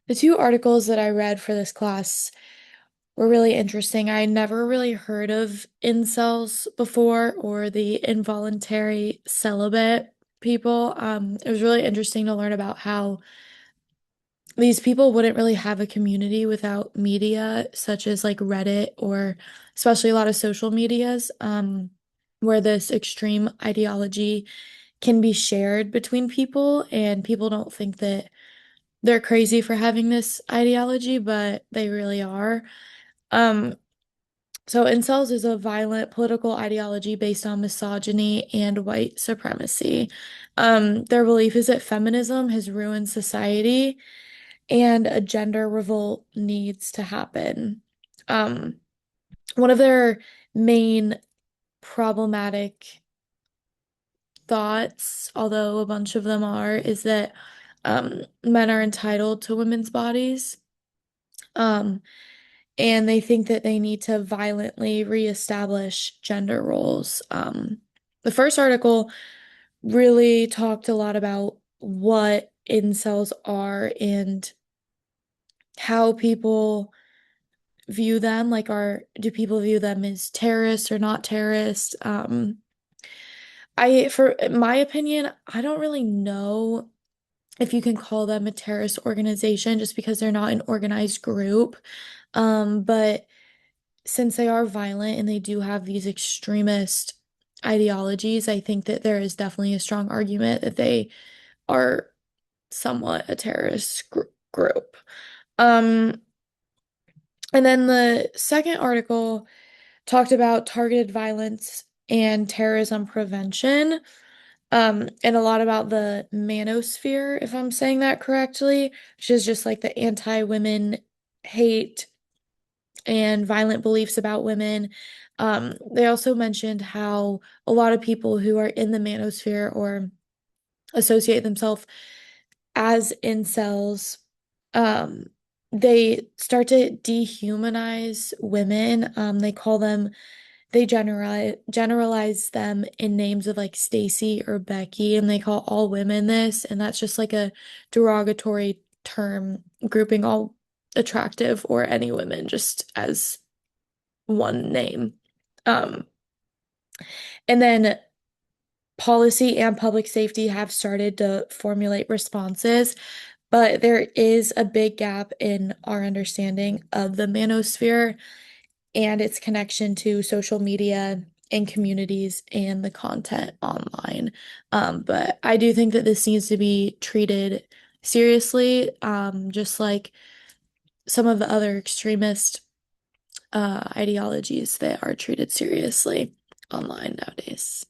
The two articles that I read for this class were really interesting. I never really heard of incels before or the involuntary celibate people. It was really interesting to learn about how these people wouldn't really have a community without media, such as like Reddit or especially a lot of social medias, where this extreme ideology can be shared between people, and people don't think that they're crazy for having this ideology, but they really are. Um, so incels is a violent political ideology based on misogyny and white supremacy. Their belief is that feminism has ruined society and a gender revolt needs to happen. Um, One of their main problematic thoughts, although a bunch of them are, is that men are entitled to women's bodies. Um, and they think that they need to violently reestablish gender roles. The first article really talked a lot about what incels are and how people view them. Like, do people view them as terrorists or not terrorists? For my opinion, I don't really know if you can call them a terrorist organization just because they're not an organized group. But since they are violent and they do have these extremist ideologies, I think that there is definitely a strong argument that they are somewhat a terrorist group. Um, and then the second article talked about targeted violence and terrorism prevention, and a lot about the manosphere, if I'm saying that correctly, which is just like the anti-women hate and violent beliefs about women. They also mentioned how a lot of people who are in the manosphere or associate themselves as incels, um, they start to dehumanize women. They call them, they generalize them in names of like Stacy or Becky, and they call all women this, and that's just like a derogatory term grouping all attractive or any women just as one name. Um, and then policy and public safety have started to formulate responses, but there is a big gap in our understanding of the manosphere and its connection to social media and communities and the content online. But I do think that this needs to be treated seriously, just like some of the other extremist ideologies that are treated seriously online nowadays.